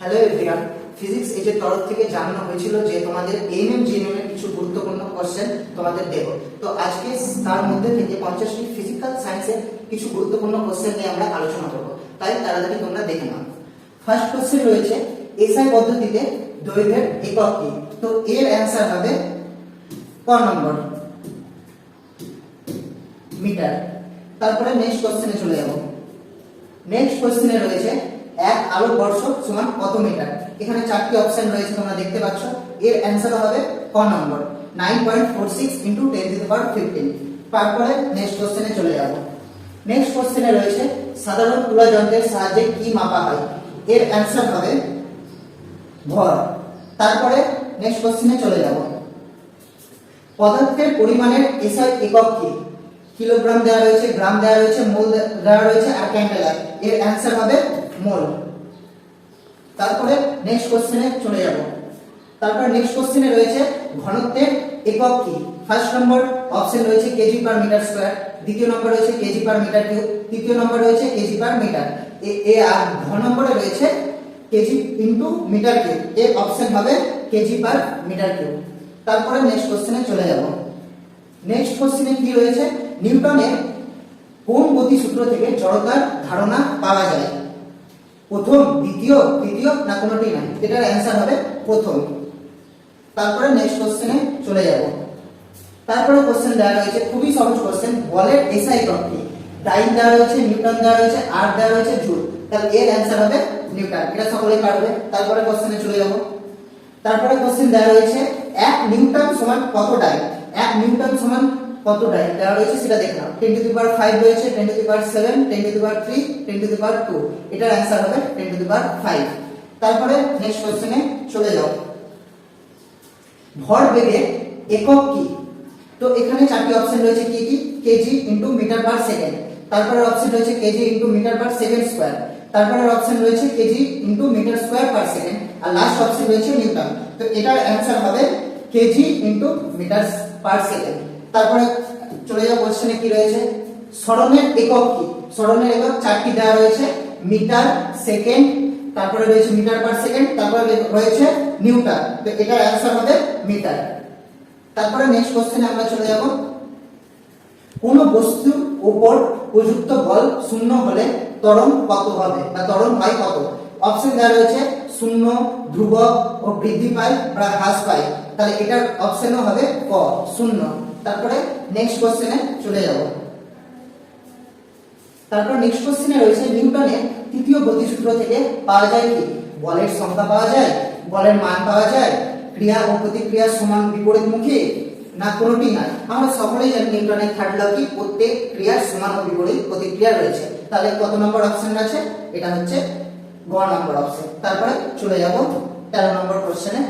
Hello everyone, physics এজের তরফ থেকে জানানো হয়েছিল যে তোমাদের এএনএম জিএনএম এর কিছু গুরুত্বপূর্ণ কোশ্চেন তোমাদের দেব। তো আজকে তার মধ্যে থেকে 50টি ফিজিক্যাল সায়েন্সের কিছু গুরুত্বপূর্ণ কোশ্চেন নিয়ে আমরা আলোচনা করব, তাই তাড়াতাড়ি তোমরা দেখে নাও। ফার্স্ট কোশ্চেন রয়েছে এসআই পদ্ধতিতে দৈর্ঘ্যের একক কি? তো এর অ্যানসার হবে ক নম্বর মিটার। তারপরে নেক্সট কোশ্চেনে চলে যাব। নেক্সট কোশ্চেনে রয়েছে এক আলোকবর্ষ সমান কত মিটার? এখানে চারটি অপশন রয়েছে, তোমরা দেখতে পাচ্ছ। এর অ্যানসার হবে ক নম্বর 9.46 * 10⁻15। তারপরে নেক্সট কোশ্চেনে চলে যাব। নেক্সট কোশ্চেনে রয়েছে সাধারণ তুলা যন্ত্রের সাহায্যে কি মাপা হয়? এর অ্যানসার হবে ভর। তারপরে নেক্সট কোশ্চেনে চলে যাব। পদার্থের পরিমাণের এসআই একক কি? কিলোগ্রাম দেওয়া রয়েছে, গ্রাম দেওয়া রয়েছে, মোল দেওয়া রয়েছে আর ক্যান্ডেলার। এর অ্যানসার হবে মোল। তারপরে নেক্সট কোশ্চেনে চলে যাব। তারপর নেক্সট কোশ্চেনে রয়েছে ঘনত্বের একক কি? ফার্স্ট নম্বর অপশন রয়েছে কেজি পার মিটার স্কয়ার, দ্বিতীয় নম্বর রয়েছে কেজি পার মিটার কিউব, তৃতীয় নম্বর রয়েছে কেজি পার মিটার। আর ঘ নম্বরে রয়েছে কেজি ইনটু মিটার কিউব। এর অপশন হবে কেজি পার মিটার কিউব। তারপরে নেক্সট কোশ্চেনে চলে যাব। নেক্সট কোশ্চেনে কি রয়েছে? নিউটনের কোন গতিসূত্র থেকে জড়তার ধারণা পাওয়া যায়? প্রথম, দ্বিতীয়, তৃতীয় না কোনোটি নাই? এটার অ্যানসার হবে প্রথম। তারপরে নেক্সট কোশ্চেনে চলে যাব। তারপরে কোশ্চেন দেওয়া রয়েছে খুবই সহজ কোশ্চেন, বলের এসআই একক কি? ডাইন দেওয়া রয়েছে, নিউটন দেওয়া রয়েছে, আর দেওয়া রয়েছে জুল। তাহলে এর অ্যানসার হবে নিউটন। এটা সকলেই পারবে। তারপরে কোশ্চেনে চলে যাব। তারপরে কোশ্চেন দেওয়া রয়েছে 1 নিউটন সমান কত ডাইন? 1 নিউটন সমান কত ডাইন দেওয়া রয়েছে সেটা দেখে নাও। 10⁵ রয়েছে, 10⁵7, 10⁵3, 10⁵2। এটার অ্যানসার হবে 10⁵5। তারপরে নেক্সট কোশ্চেনে চলে যাও। ভরবেগের একক কি? তো এখানে চারটি অপশন রয়েছে, কি কি? Kg into metre per second. তারপরে অপশন রয়েছে kg into metre per second square. তারপরে অপশন রয়েছে kg into metre square per second. আর লাস্ট অপশন রয়েছে নিউটন। তো এটার অ্যানসার হবে kg into metre per second. তারপরে চলে যাও কোশ্চেনে কি রয়েছে? সরণের একক কি? সরণের একক চারটি দেওয়া রয়েছে, মিটার, সেকেন্ড, তারপরে রয়েছে মিটার পার সেকেন্ড, তারপরে রয়েছে নিউটন। তো এটার অ্যানসার হবে মিটার। তারপরে নেক্সট কোশ্চেনে আমরা চলে যাব। কোন বস্তুর উপর প্রযুক্ত বল শূন্য হলে ত্বরণ কত হবে বা ত্বরণ হয় কত? অপশন দেওয়া রয়েছে শূন্য, ধ্রুবক ও বৃদ্ধি পায় বা হ্রাস পায়। তাহলে এটার অপশনও হবে ক, শূন্য। তারপরে নেক্সট কোশ্চেনে চলে যাব। তারপর নেক্সট কোশ্চেনে রয়েছে নিউটনের তৃতীয় গতিসূত্র থেকে পাওয়া যায় কি? বলের সংখ্যা পাওয়া যায়, বলের মান পাওয়া যায়, ক্রিয়া ও প্রতিক্রিয়া সমান বিপরীতমুখী না কোনোটি না? আমরা সকলেই জানি নিউটনের থার্ড ল কি? প্রত্যেক ক্রিয়ার সমান ও বিপরীত প্রতিক্রিয়া রয়েছে। তাহলে কত নম্বর অপশন আছে? এটা হচ্ছে গ নম্বর অপশন। তারপরে চলে যাব 13 নম্বর কোশ্চেনে।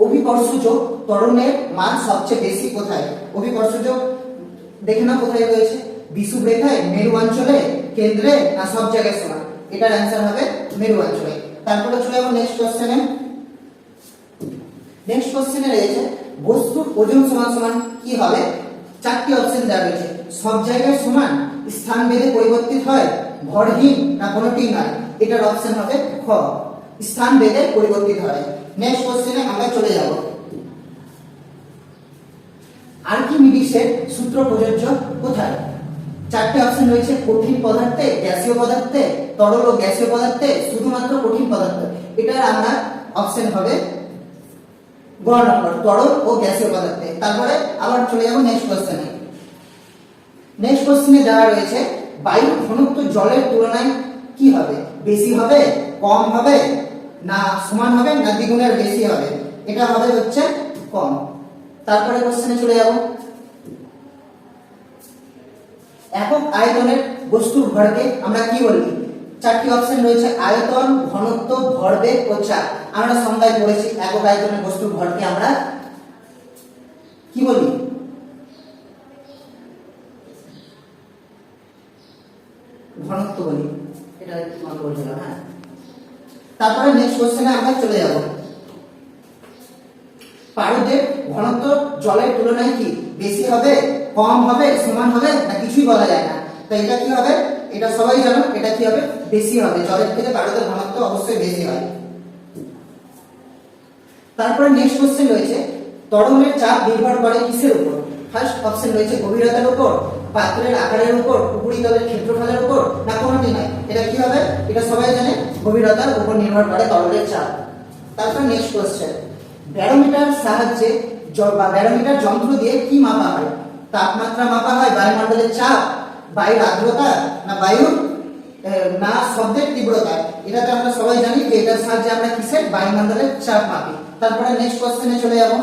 অভিকর্ষজ ত্বরণের মান সবচেয়ে বেশি কোথায়? অভিকর্ষজ দেখে না কোথায় রয়েছে? বিষুব রেখায়, মেরু অঞ্চলে, কেন্দ্রে না সব জায়গায় সমান? এটার অ্যানসার হবে মেরু অঞ্চলে। তারপরে চলে যাব নেক্সট কোশ্চেনে। নেক্সট কোশ্চেনে রয়েছে বস্তুর ওজন সমান সমান কি হবে? চারটি অপশন দেওয়া রয়েছে, সব জায়গায় সমান, স্থান ভেদে পরিবর্তিত হয়, ভরহীন না কোনোটি নয়? এটার অপশন হবে খ, স্থান ভেদে পরিবর্তিত হয়। নেক্সট কোশ্চেনে আমরা চলে যাব। আর্কিমিডিসের সূত্র প্রযোজ্য কোথায়? চারটি অপশন রয়েছে, কঠিন পদার্থে, গ্যাসীয় পদার্থে, তরল ও গ্যাসীয় পদার্থে, শুধুমাত্র কঠিন পদার্থ। এটার আমরা অপশন হবে গ নম্বর, তরল ও গ্যাসীয় পদার্থে। তারপরে আবার চলে যাব নেক্সট কোশ্চেনে। নেক্সট কোশ্চেনে দেওয়া রয়েছে বায়ুর ঘনত্ব জলের তুলনায় কি হবে? বেশি হবে, কম হবে, না সমান হবে, না দ্বিগুণের বেশি হবে? এটা হবে হচ্ছে কম। তারপরে কোশ্চেনে চলে যাব। একক আয়তনের বস্তুর ভরকে আমরা কি বলি? চারটি অপশন রয়েছে, আয়তন, ঘনত্ব, ভরবেগ ও চাপ। আমরা সংজ্ঞায় পড়েছি একক আয়তনের বস্তুর ভরকে আমরা কি বলি? ঘনত্ব বলি। এটা মনে বলছিলাম। হ্যাঁ, তারপরে নেক্সট কোশ্চেনে আমরা চলে যাব। পারদের ঘনত্ব জলের তুলনায় কি বেশি হবে, কম হবে, সমান হবে, না কিছুই বলা যায় না? তো এটা কি হবে? এটা সবাই জানো, এটা কি হবে? বেশি হবে। জলের থেকে পারদের ঘনত্ব অবশ্যই বেশি হয়। তারপরে নেক্সট কোশ্চেন রয়েছে তরলের চাপ নির্ভর করে কিসের উপর? ফার্স্ট অপশন রয়েছে গভীরতার উপর, পাত্রের আকারের উপর, উপরিতলের ক্ষেত্রফলের উপর, না কোনোটি নয়। এটা কি হবে? এটা সবাই জানে গভীরতার উপর নির্ভর করে তরলের চাপ। তারপর নেক্সট কোশ্চেন ব্যারোমিটার সাহায্যে ব্যারোমিটার যন্ত্র দিয়ে কি মাপা হয়? তাপমাত্রা মাপা হয়, বায়ুমণ্ডলের চাপ, বায়ুর আর্দ্রতা, না বায়ুর না শব্দের তীব্রতা? এটা তো আমরা সবাই জানি যে এটার সাহায্যে আমরা কিসের বায়ুমণ্ডলের চাপ মাপি। তারপরে নেক্সট কোশ্চেনে চলে যাব।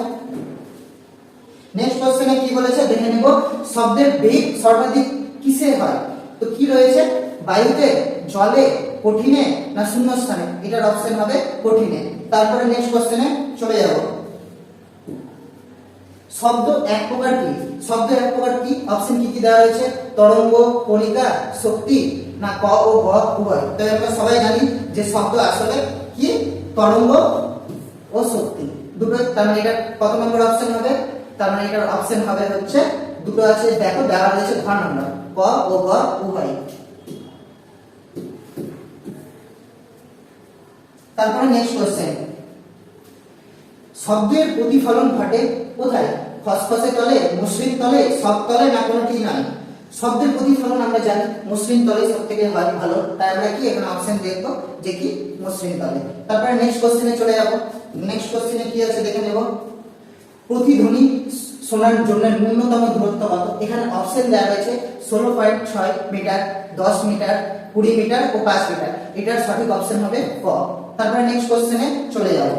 নেক্সট কোশ্চেনে কি বলেছে দেখে নেব, শব্দের বেগ সর্বাধিক কিসে হয়? তো কি রয়েছে, বায়ুতে, জলে, কঠিনে, না শূন্যস্থানে? এটার অপশন হবে কঠিনে। তারপরে নেক্সট কোশ্চেনে চলে যাব। শব্দ এক প্রকার কি? শব্দ এক প্রকার কি? অপশন কি কি দেওয়া রয়েছে? তরঙ্গ, কণিকা, শক্তি, না ক ও গ উভয়? তো আমরা সবাই জানি যে শব্দ আসলে কি তরঙ্গ ও শক্তি দুটো। তার মানে এটা কত নম্বর অপশন হবে? তার মানে এটার অপশন হবে হচ্ছে দুটো আছে, দেখো দেওয়া রয়েছে ঘ নম্বর, ক ও গ উভয়। তারপরে নেক্সট কোশ্চেন শব্দের প্রতিফলন ঘটে কোথায়? খসখসে তলে, মসৃণ তলে, সব তলে, না কোনোটি নয়? শব্দের প্রতিফলন আমরা জানি মসৃণ তলে সব থেকে হয় ভালো, তাই আমরা কি এখানে অপশন দেখবো যে কি মসৃণ তলে। তারপরে নেক্সট কোশ্চেনে চলে যাব। নেক্সট কোশ্চেনে কি আছে দেখে নেব। প্রতিধ্বনি শোনার জন্য ন্যূনতম দূরত্ব কত? এখানে অপশন দেওয়া রয়েছে 16.6 মিটার, 10 মিটার, 20 মিটার ও 5 মিটার। এটার সঠিক অপশন হবে ক। তারপরে নেক্সট কোশ্চেনে চলে যাব।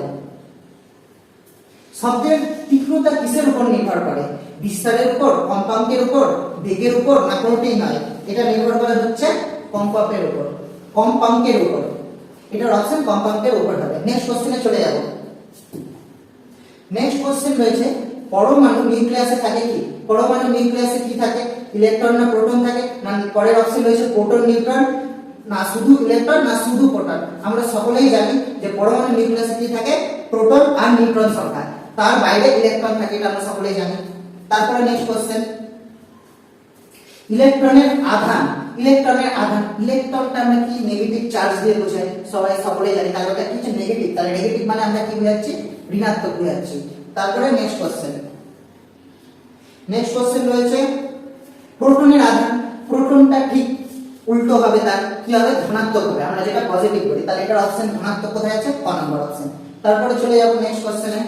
শব্দের তীক্ষ্ণতা কিসের উপর নির্ভর করে? বিস্তারের উপর, কম্পাঙ্কের উপর, বেগের উপর, না কোনোটিই নয়? এটা নির্ভর করে হচ্ছে কম্পাঙ্কের উপর, কম্পাঙ্কের উপর। এটার অপশন কম্পাঙ্কের উপর হবে। নেক্সট কোশ্চেনে চলে যাব। নেক্সট কোশ্চেন রয়েছে পরমাণু নিউক্লিয়াসে থাকে কি? পরমাণু নিউক্লিয়াসে কি থাকে? ইলেকট্রন না প্রোটন থাকে? না পরের অপশন রয়েছে প্রোটন নিউট্রন, না শুধু ইলেকট্রন, না শুধু প্রোটন? আমরা সকলেই জানি যে পরমাণু নিউক্লিয়াসে কি থাকে? প্রোটন আর নিউট্রন সংখ্যা, তার বাইরে ইলেকট্রন থাকে, এটা আমরা সকলেই জানি। তারপরে নেক্সট কোশ্চেন ইলেকট্রনের আধান। ইলেকট্রনের আধান, ইলেকট্রনটা আমরা কি নেগেটিভ চার্জ দিয়ে বোঝাই, সবাই সকলেই জানি। তাহলে এটা কি হচ্ছে নেগেটিভ, তাহলে নেগেটিভ মানে আমরা কি বোঝাচ্ছি? ঋণাত্মক বোঝাচ্ছি। তারপরে নেক্সট কোশ্চেন। নেক্সট কোশ্চেন রয়েছে প্রোটনের আধান। প্রোটনটা ঠিক উল্টো হবে, তার কি হবে? ধনাত্মক হবে, আমরা যেটা পজিটিভ বলি। তাহলে এটার অপশন ধনাত্মক কোথায় আছে? ক নম্বর অপশন। তারপরে চলে যাব নেক্সট কোশ্চেনে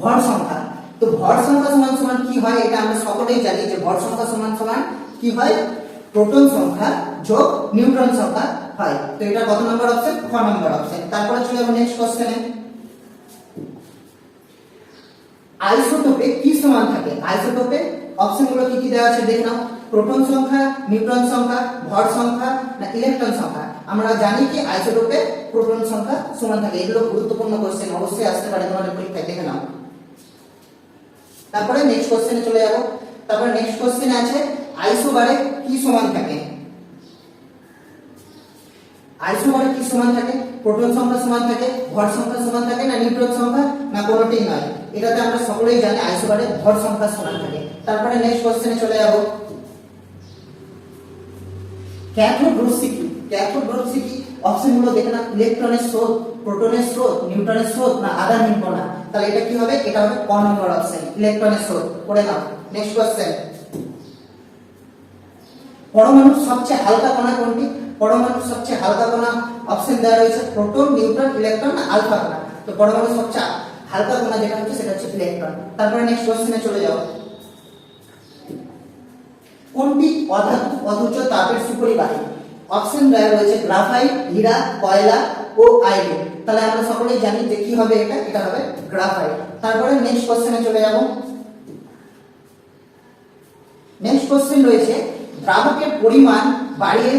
ভর সংখ্যা। তো ভর সংখ্যা সমান সমান কি হয়? এটা আমরা সকলেই জানি যে ভর সংখ্যা সমান সমান কি হয়? প্রোটন সংখ্যা যোগ নিউট্রন সংখ্যা হয়। তো এটা কত নম্বর অপশন? খ নম্বর অপশন। তারপরে চলে যাব নেক্সট কোশ্চেনে আইসোটোপে কি সমান থাকে? আইসোটোপে অপশনগুলো কি কি দেওয়া আছে দেখে নাও। প্রোটন সংখ্যা, নিউট্রন সংখ্যা, ভর সংখ্যা, না ইলেকট্রন সংখ্যা? আমরা জানি কি আইসোটোপে প্রোটন সংখ্যা সমান থাকে। এগুলো গুরুত্বপূর্ণ কোশ্চেন, অবশ্যই আসতে পারে তোমাদের পরীক্ষায়, দেখে নাও। তারপরে নেক্সট কোশ্চেনে চলে যাব। তারপরে নেক্সট কোশ্চেন আছে আইসোবারে কি সমান থাকে? আইসোবারে কি সমান থাকে? প্রোটন সংখ্যা সমান থাকে, ভর সংখ্যা সমান থাকে, না নিউট্রন সংখ্যা, না কোনোটিই নয়? এটাতে আমরা সকলেই জানি আইসোবারে ভর সংখ্যা সমান থাকে। তারপরে নেক্সট কোশ্চেনে চলে যাব। ক্যাথোড রশ্মি কি? ক্যাথোড রশ্মি কি? অপশনগুলো দেখে না। ইলেকট্রনের স্রোত, প্রোটনের স্রোত, নিউট্রনের স্রোত, না আধানহীন কণা? তাহলে এটা কি হবে? এটা হবে ক নম্বর অপশন, ইলেকট্রনের স্রোত। পড়ে নাও। নেক্সট কোশ্চেন পরমাণুর সবচেয়ে হালকা কণা কোনটি? পরমাণুর সবচেয়ে হালকা কণা অপশন দেওয়া রয়েছে প্রোটন, নিউট্রন, ইলেকট্রন, না আলফা কণা? তো পরমাণুর সবচেয়ে হালকা কণা যেটা হচ্ছে সেটা হচ্ছে ইলেকট্রন। তারপরে নেক্সট কোশ্চেনে চলে যাও। কোনটি অধাতু অথচ তাপের সুপরিবাহী? অপশন দেওয়া রয়েছে গ্রাফাইট, হীরা, কয়লা ও আয়রন। তাহলে আমরা সকলেই জানি যে কি হবে এটা? এটা হবে গ্রাফাইট। তারপরে নেক্সট কোশ্চেনে চলে যাব। নেক্সট কোশ্চেন রয়েছে দ্রাবকের পরিমাণ বাড়িয়ে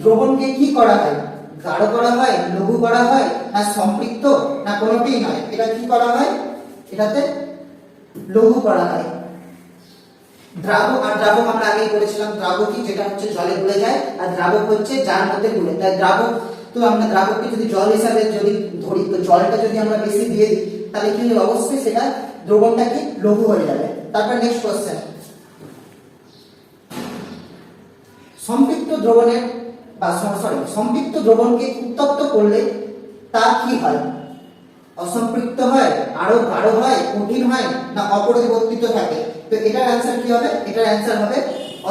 দ্রবণকে কি করা হয়? গাঢ় করা হয়, লঘু করা হয়, না সম্পৃক্ত, না কোনোটিই নয়? এটা কি করা হয়? এটাতে লঘু করা হয়। দ্রাবক আর দ্রাবক আমরা আগেই করেছিলাম। দ্রাবক কি? যেটা হচ্ছে জলে গুলে যায়, আর দ্রাবক হচ্ছে যার মধ্যে গুলে। তাই দ্রাবক, তো আমরা দ্রাবককে যদি জল হিসাবে যদি ধরি, তো জলটা যদি আমরা বেশি দিয়ে দিই তাহলে কি অবশ্যই সেটা দ্রবণটা কি লঘু হয়ে যাবে। তারপর নেক্সট কোশ্চেন সম্পৃক্ত দ্রবণের সম্পৃক্ত দ্রবণকে উত্তপ্ত করলে তা কি হয়? অসম্পৃক্ত হয়, আরো গাঢ় হয়, কঠিন হয়, না অপরিবর্তিত থাকে? তো এটার অ্যান্সার কি হবে? এটার অ্যান্সার হবে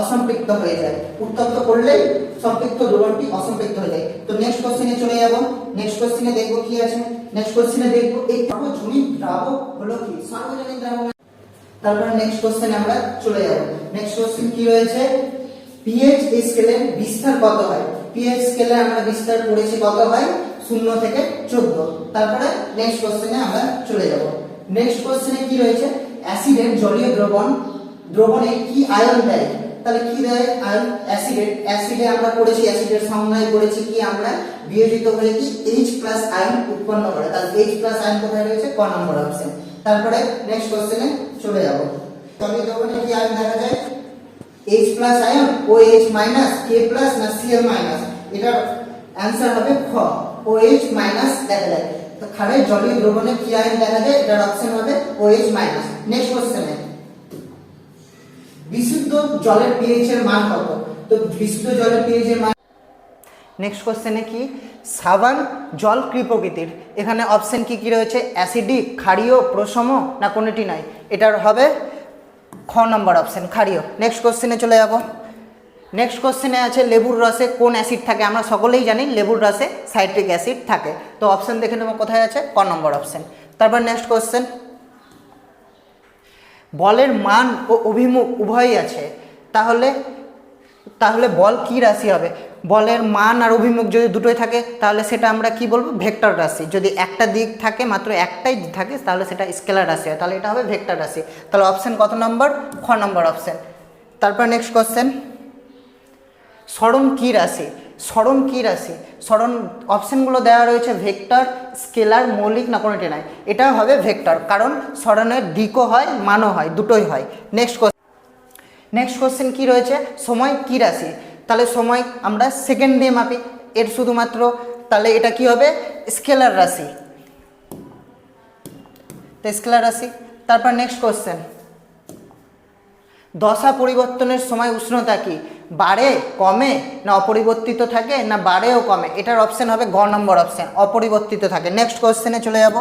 অসম্পৃক্ত হয়ে যায়। উত্তপ্ত করলেই সম্পৃক্ত দ্রবণটি অসম্পৃক্ত হয়ে যায়। তো নেক্সট কোশ্চেনে চলে যাব। নেক্সট কোশ্চেনে দেখবো কি আছে। নেক্সট কোশ্চেনে দেখবো এই সার্বজনীন দ্রাবক হলো কি? সার্বজনীন দ্রাবক। তারপর নেক্সট কোশ্চেনে আমরা চলে যাব। নেক্সট কোশ্চেন কি রয়েছে? পিএইচ স্কেলের বিস্তার কত হয়? পিএইচ স্কেলে আমরা বিস্তার করেছি, কত হয়? 0 থেকে 14। তারপরে নেক্সট কোশ্চেনে আমরা চলে যাব। নেক্সট কোশ্চেনে কি রয়েছে? অ্যাসিডের জলীয় দ্রবণে কি আয়ন দেয়? তাহলে কি দেয় আয়ন? অ্যাসিডে আমরা পড়েছি, অ্যাসিডের সংজ্ঞায় পড়েছি কি আমরা, বিয়োজিত হয়ে কি H+ আয়ন উৎপন্ন করে। তাহলে H+ আয়ন কোথায় রয়েছে? ক নম্বর অপশন। তারপরে নেক্সট কোশ্চেনে চলে যাব। জলীয় দ্রবণে কি আয়ন দেখা যায়? H+ আয়ন, OH- K+ না Cl-। এটার অ্যানসার হবে খ, OH- দেখা যায়। তো ক্ষারের জলীয় দ্রবণে কি আয়ন দেখা যায়? এটার অপশন হবে OH-। নেক্সট কোশ্চেনে বিশুদ্ধ জলের pH এর মান কত? তো বিশুদ্ধ জলের pH এর মান। নেক্সট কোশ্চেনে কি? সাবান জল কি প্রকৃতির? এখানে অপশন কি কি রয়েছে? অ্যাসিডিক, ক্ষারীয়, প্রশম, না কোনটি নাই? এটার হবে খ নম্বর অপশন, ক্ষারীয়। নেক্সট কোশ্চেনে চলে যাব। নেক্সট কোশ্চেনে আছে লেবুর রসে কোন অ্যাসিড থাকে? আমরা সকলেই জানি লেবুর রসে সাইট্রিক অ্যাসিড থাকে। তো অপশন দেখে নেব কোথায় আছে, ক নম্বর অপশন। তারপর নেক্সট কোশ্চেন, বলের মান ও অভিমুখ উভয়ই আছে, তাহলে বল কি রাশি হবে? বলের মান আর অভিমুখ যদি দুটোই থাকে তাহলে সেটা আমরা কি বলবো? ভেক্টর রাশি। যদি একটা দিক থাকে, মাত্র একটাই থাকে, তাহলে সেটা স্কেলার রাশি হয়, তাহলে এটা হবে ভেক্টর রাশি। তাহলে অপশন কত নম্বর? খ নম্বর অপশন। তারপর নেক্সট কোশ্চেন, সরণ কি রাশি? সরণ কি রাশি? সরণ অপশনগুলো দেওয়া রয়েছে ভেক্টর, স্কেলার, মৌলিক, না কোনোটি নাই? এটা হবে ভেক্টর, কারণ সরণের দিকও হয়, মানও হয়, দুটোই হয়। নেক্সট কোশ্চেন কি রয়েছে? সময় কি রাশি? তাহলে সময় আমরা সেকেন্ড দিয়ে মাপি, এর শুধুমাত্র, তাহলে এটা কি হবে? স্কেলার রাশি, তো স্কেলার রাশি। তারপর নেক্সট কোশ্চেন, দশা পরিবর্তনের সময় উষ্ণতা কি? বাড়ে, কমে, না অপরিবর্তিত থাকে, না বাড়ে ও কমে? এটার অপশন হবে গ নম্বর অপশন, অপরিবর্তিত থাকে। নেক্সট কোশ্চেনে চলে যাব।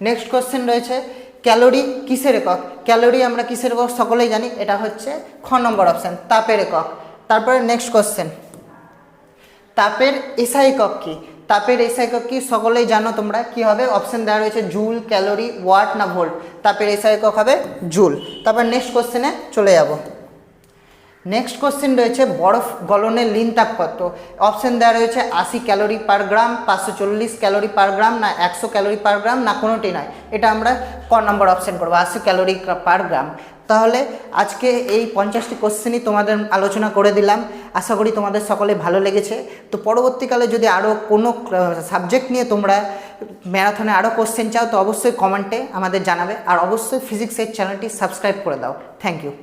নেক্সট কোশ্চেন রয়েছে ক্যালোরি কিসের একক? ক্যালোরি আমরা কিসের একক সকলেই জানি, এটা হচ্ছে খ নম্বর অপশন, তাপের একক। তারপরে নেক্সট কোশ্চেন, তাপের এসআই একক কি? তাপের এসআই একক কি সকলেই জানো তোমরা, কি হবে? অপশন দেওয়া রয়েছে জুল, ক্যালোরি, ওয়াট, না ভোল্ট? তাপের এসআই একক হবে জুল। তারপর নেক্সট কোশ্চেনে চলে যাব। নেক্সট কোশ্চেন রয়েছে বরফ গলনের লিন তাপ কত? অপশন দেওয়া রয়েছে 80 ক্যালোরি পার গ্রাম, 540 ক্যালোরি পার গ্রাম, না 100 ক্যালোরি পার গ্রাম, না কোনোটি নয়? এটা আমরা ক নম্বর অপশন করবো, 80 ক্যালোরি পার গ্রাম। তাহলে আজকে এই 50টি কোশ্চেনই তোমাদের আলোচনা করে দিলাম। আশা করি তোমাদের সকলে ভালো লেগেছে। তো পরবর্তীকালে যদি আরও কোনো সাবজেক্ট নিয়ে তোমরা ম্যারাথনে আরও কোশ্চেন চাও তো অবশ্যই কমেন্টে আমাদের জানাবে, আর অবশ্যই ফিজিক্সের চ্যানেলটি সাবস্ক্রাইব করে দাও। Thank you.